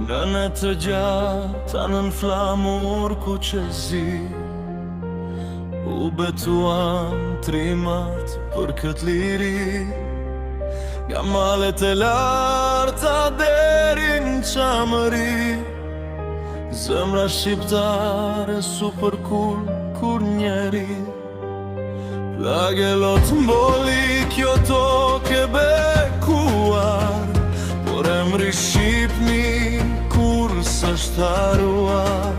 Në në të gjata nën flamur ku që zi U betuan trimat për këtë liri Nga malet e larta deri në qamëri Zemra shqiptare super cool kur njeri Plagellot mboli kjo toke bekuar Por emri Shqipni kur s'është haruar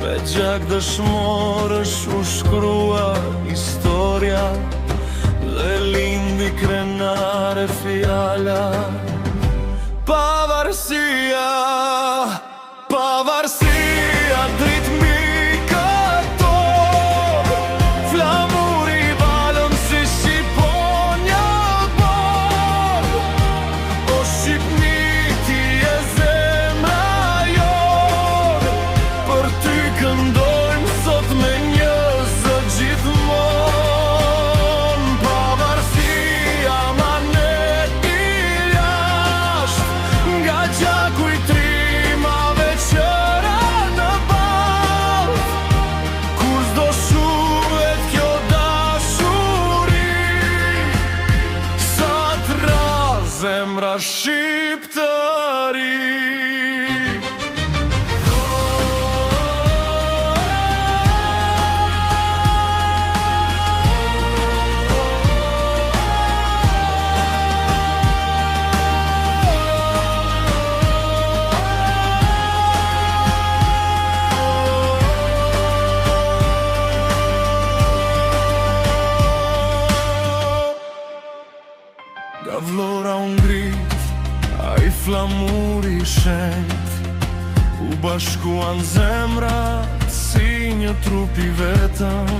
Me gjak dëshmorësh u shkrua historia Dhe lindi krenare fjala Pavarësia Pavarësia dritë mbi këto Flamuri valën si Shqiponja bor O Shqipni ti e zemra jon Për ty këndojmë sot me një zë gjithmon Pavarësia manet i lasht Nga gjaku i trimave qëra në balt Kur s'do shuhet kjo dashuri Sa t'ra zemra shqiptari Nga vlora u ngrit, a I flamuri shenjt U bashkuan zemrat si një trupi vetëm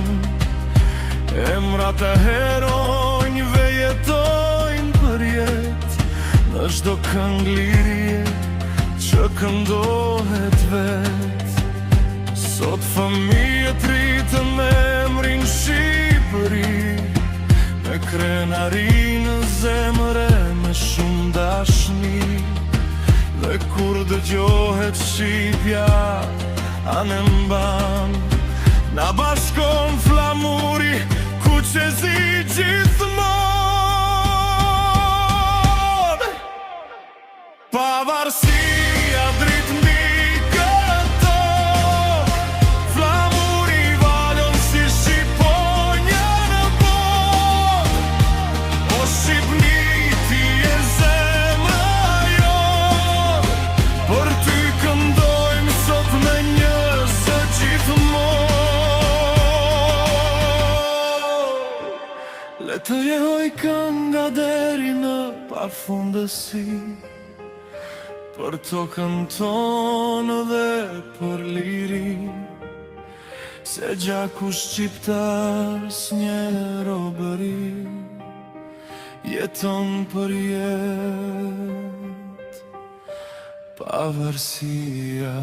Emrat e heronjve jetojnë për jet Në çdo këngë lirie që këndohet vet Sot fëmijët rritën me emrin Shqipëri Me krenari në zemre me shumë dashni Dhe kur dëgjohet Shqipja anë mban Na bashkon flamuri ku që zi gjithmon Pavarësia dritë mbi këto Flamuri valën si Shqiponja në bot O Shqipni ti e zemra jon Për ty këndojmë sot me një zë gjithmon Le të jehoj kënga deri në pafundësi Për tokën tonë dhe për liri Se gjaku shqiptar s'nje robëri Jeton për jet Pavarësia